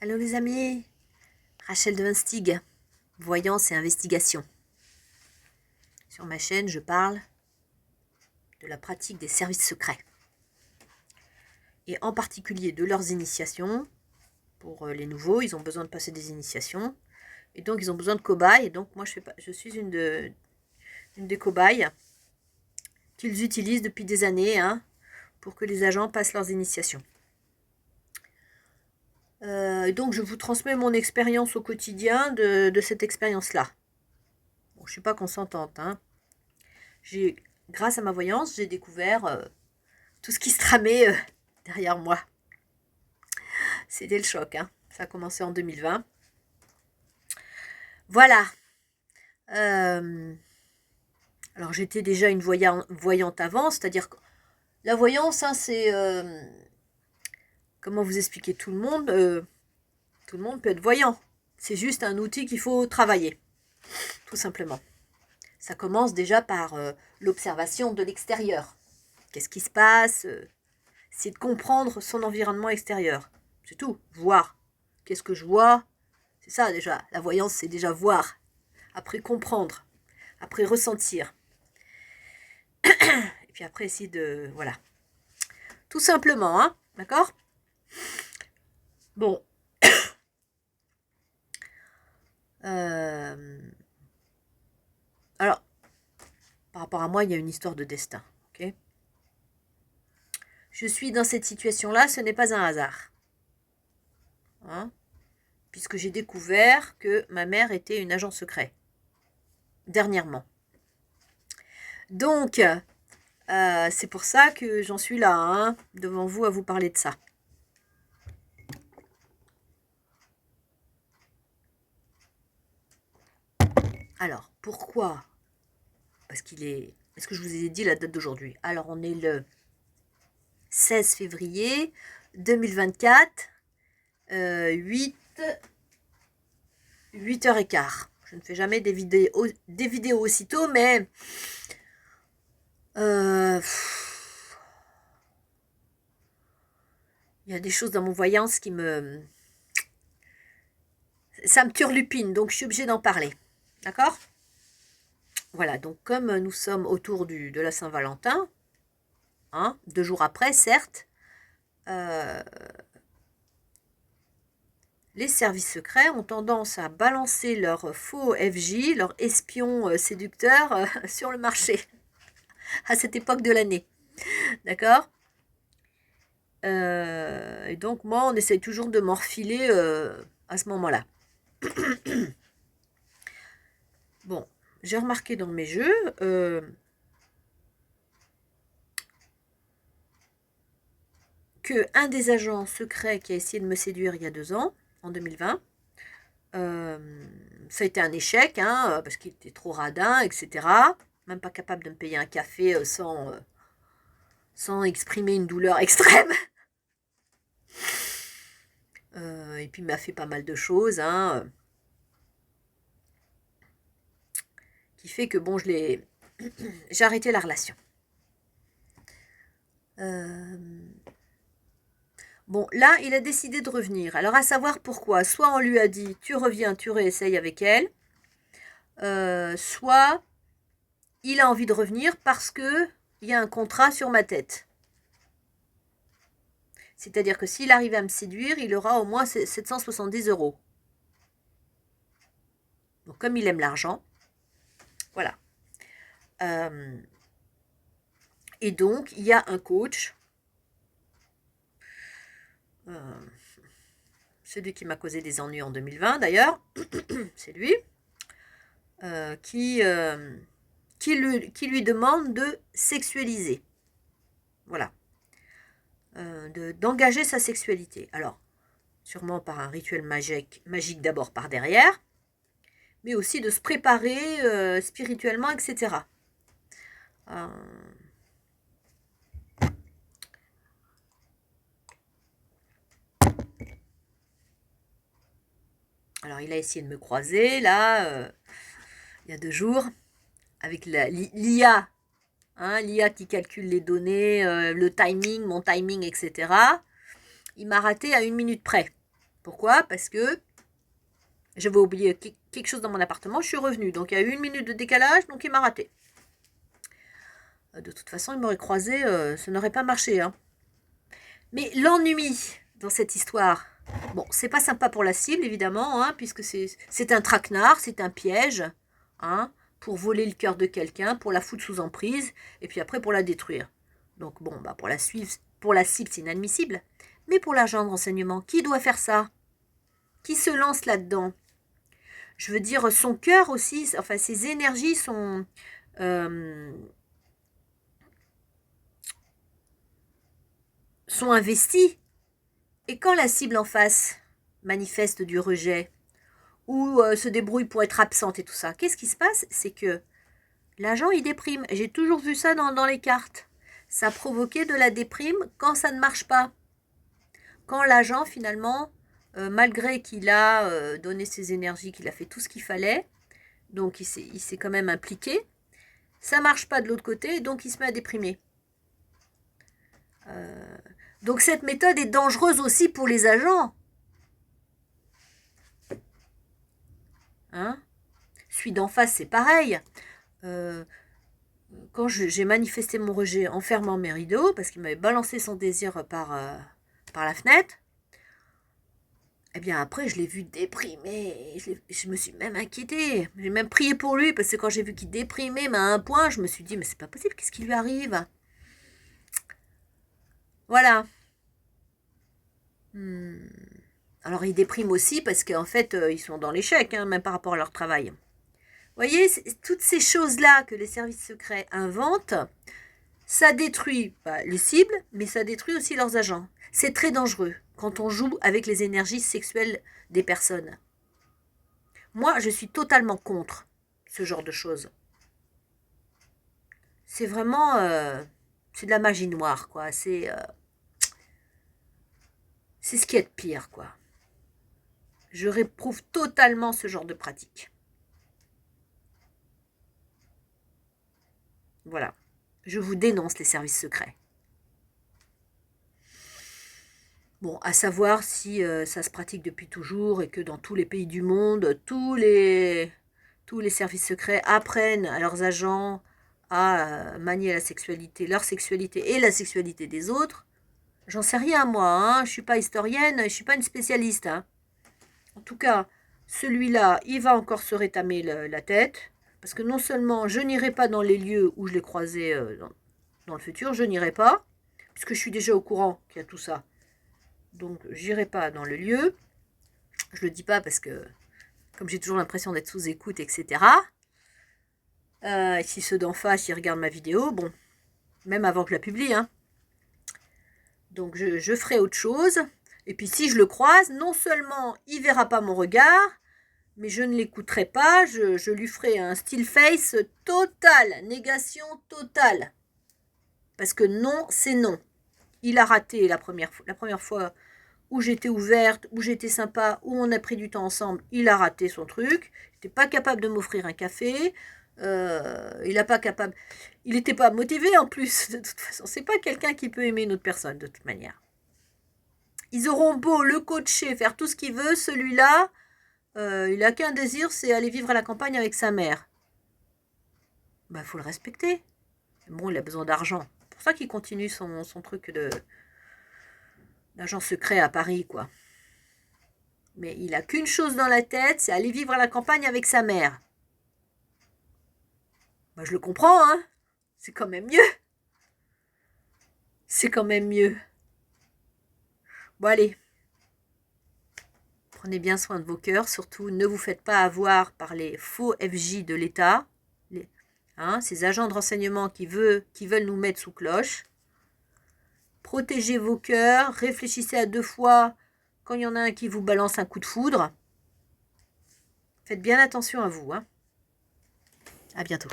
Hello les amis, Rachel de Winstig, voyance et investigation. Sur ma chaîne, je parle de la pratique des services secrets. Et en particulier de leurs initiations. Pour les nouveaux, ils ont besoin de passer des initiations. Et donc, ils ont besoin de cobayes. Et donc, moi, je suis une des cobayes qu'ils utilisent depuis des années pour que les agents passent leurs initiations. Donc, je vous transmets mon expérience au quotidien de cette expérience-là. Bon, je ne suis pas consentante. Grâce à ma voyance, j'ai découvert tout ce qui se tramait derrière moi. C'était le choc. Ça a commencé en 2020. Voilà. Alors, j'étais déjà une voyante avant, c'est-à-dire que la voyance, c'est... comment vous expliquer tout le monde peut être voyant. C'est juste un outil qu'il faut travailler, tout simplement. Ça commence déjà par l'observation de l'extérieur. Qu'est-ce qui se passe c'est de comprendre son environnement extérieur. C'est tout, voir. Qu'est-ce que je vois? C'est ça déjà, la voyance c'est déjà voir. Après comprendre, après ressentir. Et puis après essayer de... Voilà. Tout simplement, d'accord? Bon. Alors, par rapport à moi, il y a une histoire de destin, ok? Je suis dans cette situation-là, ce n'est pas un hasard. Puisque j'ai découvert que ma mère était une agent secret. Dernièrement. Donc, c'est pour ça que j'en suis là, devant vous, à vous parler de ça. Alors, pourquoi? Parce qu'il est... Est-ce que je vous ai dit la date d'aujourd'hui? Alors, on est le 16 février 2024, 8h15. Je ne fais jamais des vidéos aussitôt, mais... il y a des choses dans mon voyance qui me... Ça me turlupine, donc je suis obligée d'en parler. D'accord? Voilà, donc comme nous sommes autour de la Saint-Valentin, 2 jours après, certes, les services secrets ont tendance à balancer leurs faux FJ, leurs espions séducteurs sur le marché à cette époque de l'année. D'accord? Et donc, moi, on essaye toujours de m'enfiler à ce moment-là. Bon, j'ai remarqué dans mes jeux... qu'un des agents secrets qui a essayé de me séduire il y a 2 ans, en 2020, ça a été un échec, parce qu'il était trop radin, etc. Même pas capable de me payer un café sans exprimer une douleur extrême. Et puis il m'a fait pas mal de choses, qui fait que bon, j'ai arrêté la relation. Bon, là, il a décidé de revenir. Alors, à savoir pourquoi. Soit on lui a dit, tu reviens, tu réessayes avec elle. Soit il a envie de revenir parce qu'il y a un contrat sur ma tête. C'est-à-dire que s'il arrive à me séduire, il aura au moins 770 €. Donc, comme il aime l'argent, voilà. Et donc, il y a un coach, celui qui m'a causé des ennuis en 2020 d'ailleurs, c'est lui, qui lui demande de sexualiser. Voilà. D'engager sa sexualité. Alors, sûrement par un rituel magique d'abord par derrière, mais aussi de se préparer spirituellement, etc. Alors, il a essayé de me croiser, là, il y a 2 jours, avec l'IA, l'IA qui calcule les données, le timing, mon timing, etc. Il m'a raté à 1 minute près. Pourquoi? Parce que j'avais oublié quelque chose dans mon appartement, je suis revenue. Donc, il y a eu 1 minute de décalage, donc il m'a raté. De toute façon, il m'aurait croisé, ça n'aurait pas marché. Hein. Mais l'ennui dans cette histoire, bon, c'est pas sympa pour la cible, évidemment, hein, puisque c'est un traquenard, c'est un piège, hein, pour voler le cœur de quelqu'un, pour la foutre sous emprise, et puis après pour la détruire. Donc bon, bah pour la cible, c'est inadmissible. Mais pour l'agent de renseignement, qui doit faire ça? Qui se lance là-dedans? Je veux dire, son cœur aussi, enfin ses énergies sont investies. Et quand la cible en face manifeste du rejet ou se débrouille pour être absente et tout ça, qu'est-ce qui se passe? C'est que l'agent, il déprime. J'ai toujours vu ça dans les cartes. Ça provoquait de la déprime quand ça ne marche pas. Quand l'agent, finalement, malgré qu'il a donné ses énergies, qu'il a fait tout ce qu'il fallait, donc il s'est quand même impliqué, ça ne marche pas de l'autre côté, donc il se met à déprimer. Donc cette méthode est dangereuse aussi pour les agents. Hein? Celui d'en face, c'est pareil. Quand j'ai manifesté mon rejet en fermant mes rideaux, parce qu'il m'avait balancé son désir par la fenêtre, eh bien après je l'ai vu déprimer, je me suis même inquiétée, j'ai même prié pour lui, parce que quand j'ai vu qu'il déprimait, mais à un point, je me suis dit, mais c'est pas possible, qu'est-ce qui lui arrive? Voilà. Alors ils dépriment aussi parce qu'en fait, ils sont dans l'échec, hein, même par rapport à leur travail. Vous voyez, toutes ces choses-là que les services secrets inventent, ça détruit les cibles, mais ça détruit aussi leurs agents. C'est très dangereux quand on joue avec les énergies sexuelles des personnes. Moi, je suis totalement contre ce genre de choses. C'est vraiment... c'est de la magie noire, quoi. C'est ce qui est de pire, quoi. Je réprouve totalement ce genre de pratique. Voilà. Je vous dénonce les services secrets. Bon, à savoir si ça se pratique depuis toujours et que dans tous les pays du monde, tous les services secrets apprennent à leurs agents à manier la sexualité, leur sexualité et la sexualité des autres. J'en sais rien, moi, hein. Je ne suis pas historienne, je ne suis pas une spécialiste. Hein. En tout cas, celui-là, il va encore se rétamer la tête, parce que non seulement je n'irai pas dans les lieux où je l'ai croisé dans le futur, je n'irai pas, puisque je suis déjà au courant qu'il y a tout ça. Donc, j'irai pas dans le lieu. Je le dis pas parce que, comme j'ai toujours l'impression d'être sous écoute, etc. Si ceux d'en face, ils regardent ma vidéo, bon, même avant que je la publie, hein. Donc, je ferai autre chose. Et puis, si je le croise, non seulement il verra pas mon regard, mais je ne l'écouterai pas, je lui ferai un still face total, négation totale. Parce que non, c'est non. Il a raté la première fois où j'étais ouverte, où j'étais sympa, où on a pris du temps ensemble. Il a raté son truc. Il n'était pas capable de m'offrir un café. Il n'était pas motivé en plus, de toute façon. C'est pas quelqu'un qui peut aimer une autre personne, de toute manière. Ils auront beau le coacher, faire tout ce qu'il veut, celui-là, il n'a qu'un désir, c'est aller vivre à la campagne avec sa mère. Bah, faut le respecter. Bon, il a besoin d'argent. C'est pour ça qu'il continue son truc d'agent secret à Paris, quoi. Mais il a qu'une chose dans la tête, c'est aller vivre à la campagne avec sa mère. Bah, je le comprends, hein. C'est quand même mieux. C'est quand même mieux. Bon, allez. Prenez bien soin de vos cœurs. Surtout, ne vous faites pas avoir par les faux FJ de l'État. Ces agents de renseignement qui veulent nous mettre sous cloche. Protégez vos cœurs. Réfléchissez à 2 fois quand il y en a un qui vous balance un coup de foudre. Faites bien attention à vous. Hein. À bientôt.